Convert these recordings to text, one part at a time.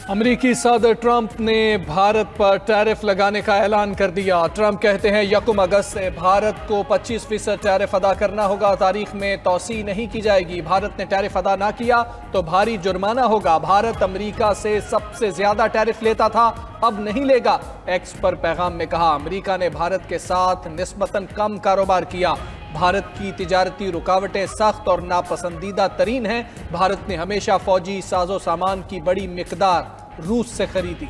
अमेरिकी सदर ट्रंप ने भारत पर टैरिफ लगाने का ऐलान कर दिया। ट्रंप कहते हैं 1 अगस्त से भारत को 25% टैरिफ अदा करना होगा। तारीख में तौसी नहीं की जाएगी। भारत ने टैरिफ अदा ना किया तो भारी जुर्माना होगा। भारत अमेरिका से सबसे ज्यादा टैरिफ लेता था, अब नहीं लेगा। एक्स पर पैगाम में कहा, अमेरिका ने भारत के साथ निस्बतन कम कारोबार किया। भारत की तिजारती रुकावटें सख्त और नापसंदीदा तरीन हैं। भारत ने हमेशा फौजी साजो सामान की बड़ी मिकदार रूस से खरीदी।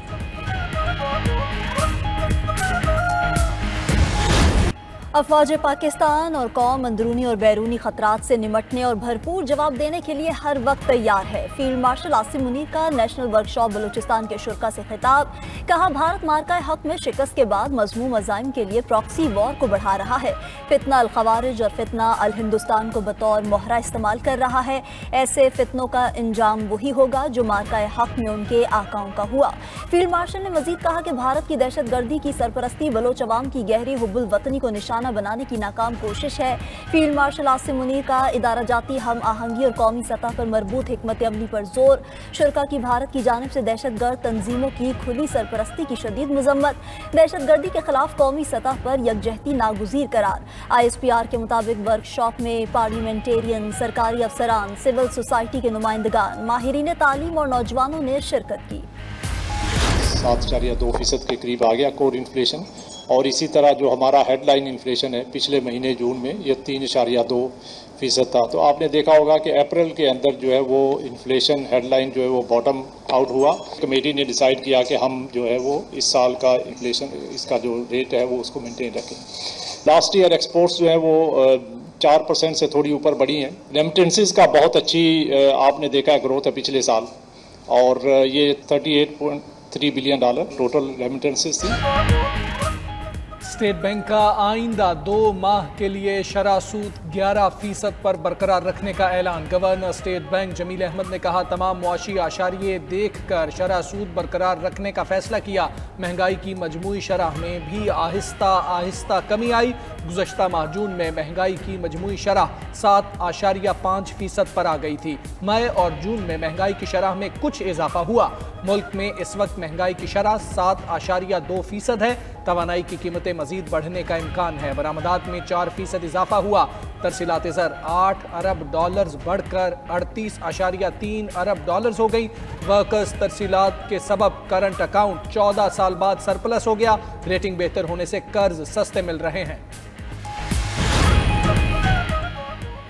अफवाज पाकिस्तान और कौम अंदरूनी और बैरूनी खतरात से निमटने और भरपूर जवाब देने के लिए हर वक्त तैयार है। फील्ड मार्शल आसिम मुनीर का नेशनल वर्कशॉप बलूचिस्तान के शुरा से खिताब। कहा, भारत मार्का हक में शिकस्त के बाद मजमूम अज़ाइम के लिए प्रॉक्सी वॉर को बढ़ा रहा है। फितना अल खवारिज और फितना अल हिंदुस्तान को बतौर मोहरा इस्तेमाल कर रहा है। ऐसे फितनों का इंजाम वही होगा जो मार्का हक में उनके आकाओं का हुआ। फील्ड मार्शल ने मजीद कहा कि भारत की दहशत गर्दी की सरपरस्ती बलोच अवाम की गहरी हुब्बुल वतनी को निशाना बनाने की नाकाम कोशिश है। फील्ड मार्शल आसिम मुनीर का इदारा जाती हम आहंगी और कौमी सतह पर मरबूत हिकमत अमली पर जोर। शुरा की भारत की जानिब से दहशत गर्द तंजीमों की खुली सरपरस्ती की शदीद मजम्मत। दहशत गर्दी के खिलाफ कौमी सतह पर यकजहती नागुज़ीर करार। ISPR के मुताबिक वर्कशॉप में पार्लियामेंटेरियन, सरकारी अफसरान, सिविल सोसाइटी के नुमाइंदगान, माहिरीन तालीम और नौजवानों ने शिरकत की। 7.2% के करीब आ गया कोर इन्फ्लेशन। और इसी तरह जो हमारा हेडलाइन इन्फ्लेशन है पिछले महीने जून में ये 3.2% था। तो आपने देखा होगा कि अप्रैल के अंदर जो है वो इन्फ्लेशन हेडलाइन जो है वो बॉटम आउट हुआ। कमेटी ने डिसाइड किया कि हम जो है वो इस साल का इन्फ्लेशन इसका जो रेट है वो उसको मेंटेन रखें। लास्ट ईयर एक्सपोर्ट्स जो है वो 4% से थोड़ी ऊपर बढ़ी हैं। रेमिटेंसेस का बहुत अच्छी आपने देखा है ग्रोथ है पिछले साल, और ये $38.3 बिलियन टोटल रेमिटेंसेस थी। स्टेट बैंक का आइंदा 2 माह के लिए शरह सूद 11% पर बरकरार रखने का ऐलान। Governor state bank Jamil Ahmed ने कहा, तमाम मुआशी आशारिये देखकर शरह सूद बरकरार रखने का फैसला किया। महंगाई की मजमूई शरह में भी आहिस्ता आहिस्ता कमी आई। गुज़श्ता माह जून में महंगाई की मजमूई शरह 7.5% पर आ गई थी। मई और जून में महंगाई की शरह में कुछ इजाफा हुआ। मुल्क में इस वक्त महंगाई की शरह 7.2% है। तवानाई की कीमतें मजीद बढ़ने का इम्कान है। बरामदात में 4% इजाफा हुआ। तरसीलात ज़र $8 अरब बढ़कर $38.3 अरब हो गई। वर्कर्स तरसीलात के सबब करंट अकाउंट 14 साल बाद सरप्लस हो गया। रेटिंग बेहतर होने से कर्ज सस्ते मिल रहे हैं।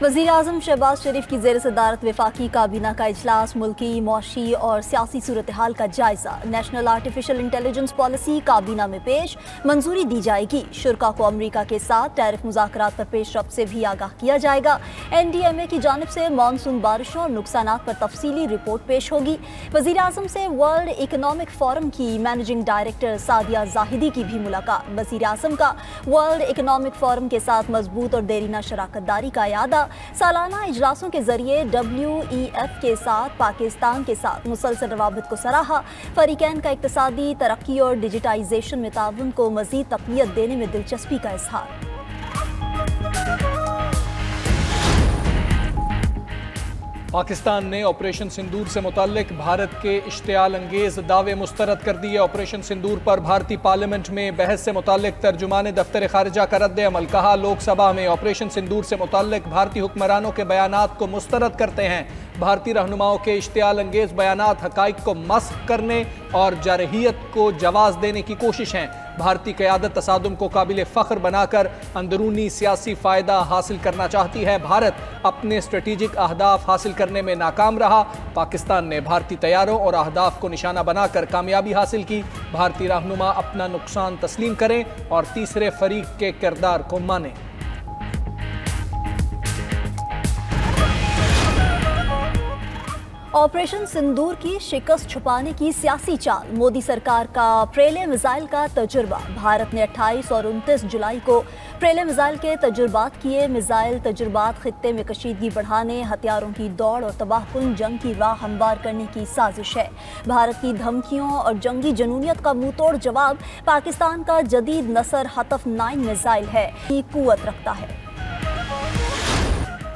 वज़ीर आज़म शहबाज शरीफ की ज़ेर सदारत वफाकी काबीना का इजलास। मुल्की, मौशी और सियासी सूरत हाल का जायजा। नेशनल आर्टिफिशियल इंटेलिजेंस पॉलिसी काबीना में पेश, मंजूरी दी जाएगी। शुरा को अमरीका के साथ टैरिफ मुज़ाकरात पर पेशरफ्त से भी आगाह किया जाएगा। NDMA की जानिब से मानसून बारिशों और नुकसानात पर तफसीली रिपोर्ट पेश होगी। वज़ीर आज़म से वर्ल्ड इकनॉमिक फोरम की मैनेजिंग डायरेक्टर सादिया जाहिदी की भी मुलाकात। वज़ीर आज़म का वर्ल्ड इकनॉमिक फोरम के साथ मजबूत और देरीना शराकतदारी का यादा। सालाना इजलासों के जरिए WEF के साथ पाकिस्तान के साथ मुसलसल रवाबित को सराहा। फरीकैन का इक्तिसादी तरक्की और डिजिटाइजेशन में ताउन को मजीद तक़वियत देने में दिलचस्पी का इजहार। पाकिस्तान ने ऑपरेशन सिंदूर से मुताल्लिक भारत के इश्तियाल अंगेज दावे मुस्तरद कर दिए। ऑपरेशन सिंदूर पर भारतीय पार्लियामेंट में बहस से मुताल्लिक तर्जुमान दफ्तर खारिजा का रद्द अमल। कहा, लोकसभा में ऑपरेशन सिंदूर से मुताल्लिक भारतीय हुक्मरानों के बयानात को मुस्तरद करते हैं। भारतीय रहनुमाओं के इश्तियाल अंगेज बयानात हकाइक को मस्ख करने और जारहियत को जवाज देने की कोशिश है। भारतीय क़यादत तसादुम को काबिल फ़ख्र बनाकर अंदरूनी सियासी फ़ायदा हासिल करना चाहती है। भारत अपने स्ट्रेटेजिक अहदाफ हासिल करने में नाकाम रहा। पाकिस्तान ने भारतीय तैयारों और अहदाफ को निशाना बनाकर कामयाबी हासिल की। भारतीय रहनुमा अपना नुकसान तस्लीम करें और तीसरे फरीक के किरदार को मानें। ऑपरेशन सिंदूर की शिकस्त छुपाने की सियासी चाल। मोदी सरकार का प्रेले मिसाइल का तजुर्बा। भारत ने 28 और 29 जुलाई को प्रेले मिसाइल के तजुर्बात किए। मिसाइल तजुर्बात खित्ते में कशीदगी बढ़ाने, हथियारों की दौड़ और तबाहकुन जंग की राह हमवार करने की साजिश है। भारत की धमकियों और जंगी जनूनियत का मुंह तोड़ जवाब पाकिस्तान का जदीद नसर हतफ 9 मिसाइल है, की कुव्वत रखता है।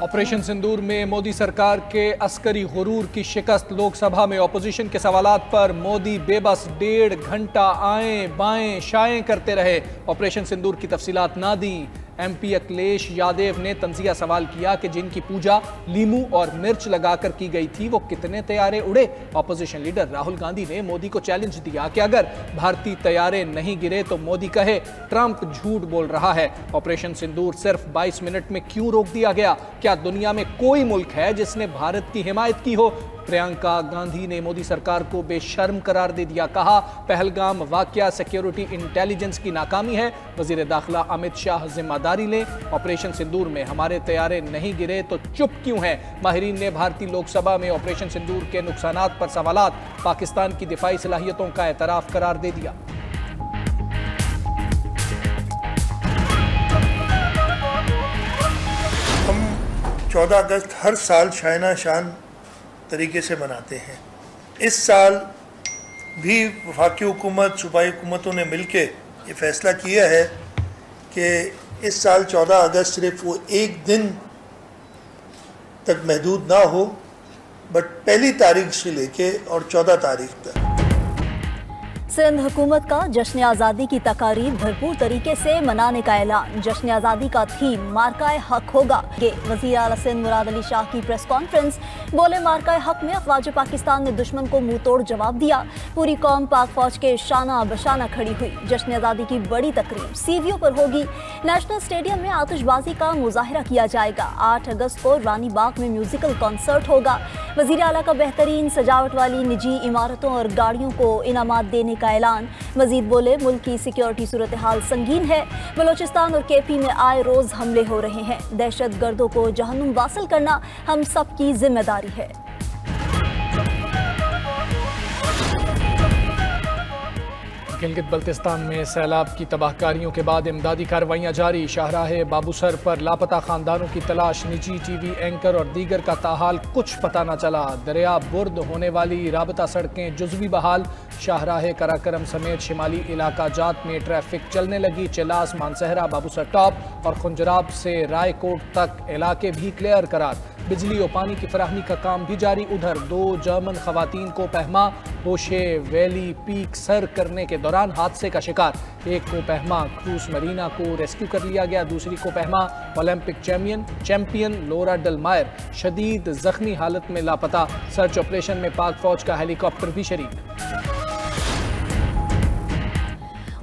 ऑपरेशन सिंदूर में मोदी सरकार के अस्करी गुरूर की शिकस्त। लोकसभा में ऑपोजिशन के सवालात पर मोदी बेबस 1.5 घंटा आए बाएं शाएं करते रहे। ऑपरेशन सिंदूर की तफसीलात ना दी। MP अखिलेश यादव ने तंजिया सवाल किया कि जिनकी पूजा लीमू और मिर्च लगाकर की गई थी वो कितने तैयारे उड़े। ऑपोजिशन लीडर राहुल गांधी ने मोदी को चैलेंज दिया कि अगर भारतीय तैयारे नहीं गिरे तो मोदी कहे ट्रंप झूठ बोल रहा है। ऑपरेशन सिंदूर सिर्फ 22 मिनट में क्यों रोक दिया गया? क्या दुनिया में कोई मुल्क है जिसने भारत की हिमायत की हो? प्रियंका गांधी ने मोदी सरकार को बेशर्म करार दे दिया। कहा पहलगाम वाकया सिक्योरिटी इंटेलिजेंस की नाकामी है। वजीर दाखिला अमित शाह जिम्मेदारी लें। ऑपरेशन सिंदूर में हमारे तैयारे नहीं गिरे तो चुप क्यों हैं? माहिरीन ने भारतीय लोकसभा में ऑपरेशन सिंदूर के नुकसानात पर सवालात। पाकिस्तान की दिफाई सलाहियतों का एतराफ करार दे दिया। हम 14 अगस्त हर साल शायना शान तरीके से मनाते हैं। इस साल भी वफाकी हुकूमत सूबाई हुकूमतों ने मिलकर ये फैसला किया है कि इस साल 14 अगस्त सिर्फ वो एक दिन तक महदूद ना हो, बट पहली तारीख से लेके और 14 तारीख तक। सिंध हुकूमत का जश्न आज़ादी की तकारीब भरपूर तरीके से मनाने का ऐलान। जश्न आज़ादी का थीम मार्काए हक होगा। वज़ीर आला सिंध मुराद अली शाह की प्रेस कॉन्फ्रेंस। बोले मार्काए हक में अफवाज पाकिस्तान ने दुश्मन को मुंह तोड़ जवाब दिया। पूरी कौम पाक फौज के शाना बशाना खड़ी हुई। जश्न आज़ादी की बड़ी तकरीब CVO पर होगी। नेशनल स्टेडियम में आतिशबाजी का मुजाहिरा किया जाएगा। 8 अगस्त को रानी बाग में म्यूजिकल कॉन्सर्ट होगा। वज़ीर आला का बेहतरीन सजावट वाली निजी इमारतों और गाड़ियों को इनामात देने का ऐलान। मजीद बोले मुल्क की सिक्योरिटी सूरत हाल संगीन है। बलोचिस्तान और KP में आए रोज हमले हो रहे हैं। दहशत गर्दों को जहन्नुम वासिल करना हम सब की जिम्मेदारी है। गिलगित बल्तिस्तान में सैलाब की तबाहकारियों के बाद इमदादी कार्रवाइयाँ जारी। शाहराहे बाबूसर पर लापता खानदानों की तलाश। निजी TV एंकर और दीगर का ताहाल कुछ पता न चला। दरिया बुर्द होने वाली राबता सड़कें जुज़वी बहाल। शाहराहे कराकरम समेत शिमाली इलाका जात में ट्रैफिक चलने लगी। चिलास मानसहरा बाबूसर टॉप और खुंजराब से रायकोट तक इलाके भी क्लियर करार। बिजली और पानी की फराहमी का काम भी जारी। उधर 2 जर्मन खवातीन को पहमा होशे वैली पीक सर करने के दौरान हादसे का शिकार। एक को पहमा क्रूज मरीना को रेस्क्यू कर लिया गया। दूसरी को पहमा ओलंपिक चैंपियन लोरा डलमायर शदीद जख्मी हालत में लापता। सर्च ऑपरेशन में पाक फौज का हेलीकॉप्टर भी शरीक।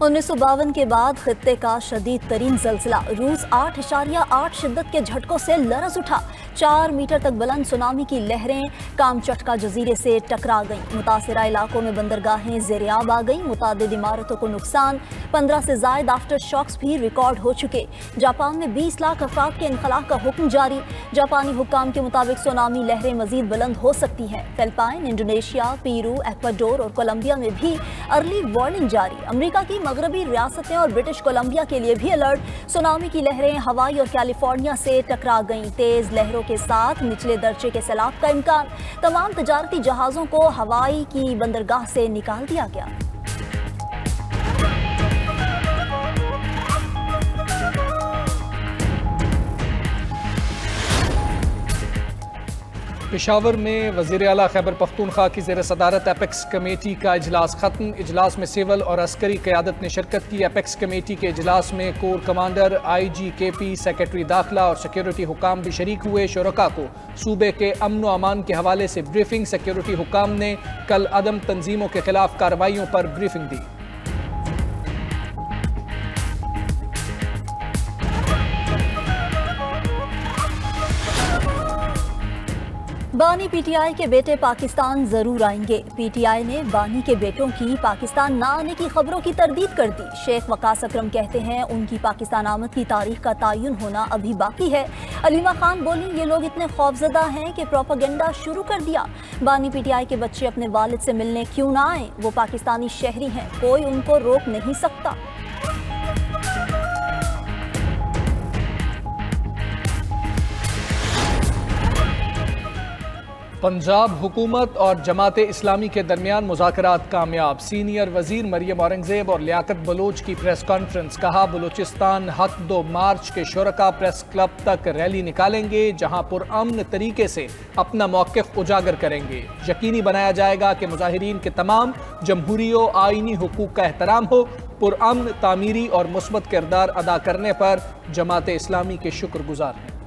1952 के बाद खित्ते का शदीद तरीन जल्जला। रूस 8.8 शिद्दत के झटकों से लरज उठा। 4 मीटर तक बुलंद सुनामी की लहरें कामचटका जजीरे से टकरा गईं। मुतासिरा इलाकों में बंदरगाहें ज़ेरियाब आ गईं। मुतादिद इमारतों को नुकसान। 15 से ज़ायद आफ्टर शॉक्स भी रिकॉर्ड हो चुके। जापान में 20 लाख अफराद के इनखला का हुक्म जारी। जापानी हुक्काम के मुताबिक सुनामी लहरें मजीद बुलंद हो सकती हैं। फिलिपाइन, इंडोनेशिया, पेरू, एक्वाडोर और कोलंबिया में भी अर्ली वार्निंग जारी। अमेरिका की मगरबी रियासतें और ब्रिटिश कोलंबिया के लिए भी अलर्ट। सुनामी की लहरें हवाई और कैलिफोर्निया से टकरा गईं। तेज लहरों के साथ निचले दर्जे के सैलाब का इम्कान। तमाम तजारती जहाजों को हवाई की बंदरगाह से निकाल दिया गया। पेशावर में वज़ीर आला खैबर पख्तूनख्वा की ज़ेर सदारत एपेक्स कमेटी का इजलास खत्म। इजलास में सिविल और अस्करी क़यादत ने शिरकत की। एपेक्स कमेटी के इजलास में core commander, IG, KP, secretary दाखिला और सिक्योरिटी हुकाम भी शरीक हुए। शुरका को सूबे के अमन व अमान के हवाले से ब्रीफिंग। सिक्योरिटी हुकाम ने कल अदम तंजीमों के खिलाफ कार्रवाइयों पर ब्रीफिंग दी। बानी PTI के बेटे पाकिस्तान जरूर आएंगे। PTI ने बानी के बेटों की पाकिस्तान ना आने की खबरों की तरदीद कर दी। शेख वकास अकरम कहते हैं उनकी पाकिस्तान आमद की तारीख का तयन होना अभी बाकी है। अलीमा खान बोली ये लोग इतने खौफजदा हैं कि प्रोपेगेंडा शुरू कर दिया। बानी PTI के बच्चे अपने वालिद से मिलने क्यों ना आए? वो पाकिस्तानी शहरी हैं, कोई उनको रोक नहीं सकता। पंजाब हुकूमत और जमात इस्लामी के दरमियान मुज़ाकरात कामयाब। सीनियर वजीर मरियम औरंगजेब और लियाकत बलोच की प्रेस कॉन्फ्रेंस। कहा बलूचिस्तान हक 2 मार्च के शुरका प्रेस क्लब तक रैली निकालेंगे, जहां पुरअमन तरीके से अपना मौक़िफ़ उजागर करेंगे। यकीनी बनाया जाएगा कि मुजाहिरीन के तमाम जमहूरी व आईनी हुकूक का एहतराम हो। पुरअमन, तामीरी और मुस्बत किरदार अदा करने पर जमात इस्लामी के शुक्रगुजार हैं।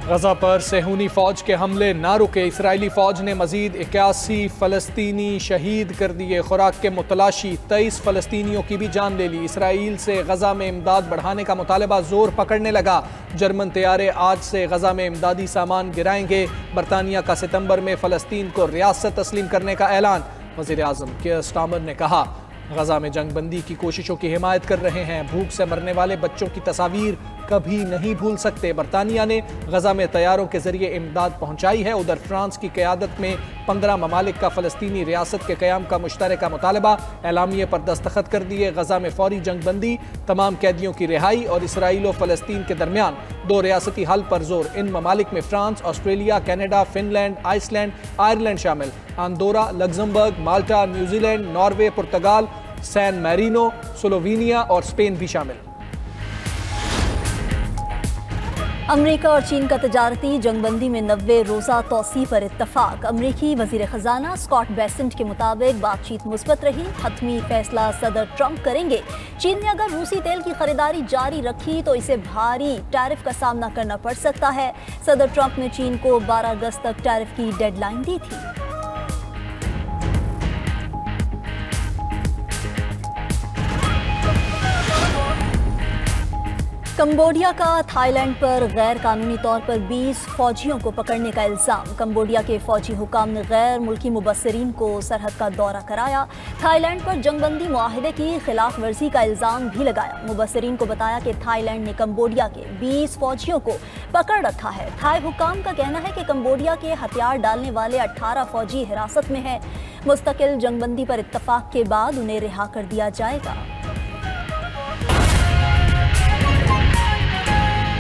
गजा पर सेहूनी फौज के हमले ना रुके। इसराइली फौज ने मजीद 81 फ़लस्तीनी शहीद कर दिए। खुराक के मुतलाशी 23 फ़लस्तीनियों की भी जान ले ली। इसराइल से गजा में इमदाद बढ़ाने का मुतालबा जोर पकड़ने लगा। जर्मन तैयारे आज से गजा में इमदादी सामान गिराएंगे। बरतानिया का सितंबर में फ़लस्तीन को रियासत तस्लीम करने का ऐलान। वज़ीर आज़म कीर स्टारमर ने कहा गजा में जंगबंदी की कोशिशों की हिमायत कर रहे हैं। भूख से मरने वाले बच्चों की तस्वीर कभी नहीं भूल सकते। बरतानिया ने गजा में तैयारों के जरिए इमदाद पहुंचाई है। उधर फ्रांस की क़यादत में 15 ममालिक का फ़लस्तीनी रियासत के क़याम का मुश्तरका मुतालबा। एलामिये पर दस्तखत कर दिए। गजा में फौरी जंगबंदी, तमाम कैदियों की रिहाई और इसराइल और फ़लस्तीन के दरमियान 2 रियासती हल पर जोर। इन ममालिक में France, Australia, Canada, Finland, Iceland, Ireland शामिल। Andorra, Luxembourg, Malta, New Zealand, Norway, पुर्तगाल, सैन मैरिनो, स्लोवेनिया और स्पेन भी शामिल। अमेरिका और चीन का तजारती जंगबंदी में 90 रोज़ा तोसी पर इत्तफाक। अमेरिकी वज़ीर ख़जाना स्कॉट बेसेंट के मुताबिक बातचीत मुस्बत रही। हतमी फैसला सदर ट्रंप करेंगे। चीन ने अगर रूसी तेल की खरीदारी जारी रखी तो इसे भारी टैरिफ का सामना करना पड़ सकता है। सदर ट्रंप ने चीन को 12 अगस्त तक टैरिफ की डेडलाइन दी थी। कंबोडिया का थाईलैंड पर गैर कानूनी तौर पर 20 फौजियों को पकड़ने का इल्ज़ाम। कंबोडिया के फौजी हुकाम ने गैर मुल्की मुबस्सिरीन को सरहद का दौरा कराया। थाईलैंड पर जंगबंदी मुआहदे की खिलाफ वर्जी का इल्ज़ाम भी लगाया। मुबस्सिरीन को बताया कि थाईलैंड ने कंबोडिया के 20 फौजियों को पकड़ रखा है। थाई हुकाम का कहना है कि कंबोडिया के हथियार डालने वाले 18 फौजी हिरासत में हैं। मुस्तकिल जंगबंदी पर इत्तफाक के बाद उन्हें रिहा कर दिया जाएगा।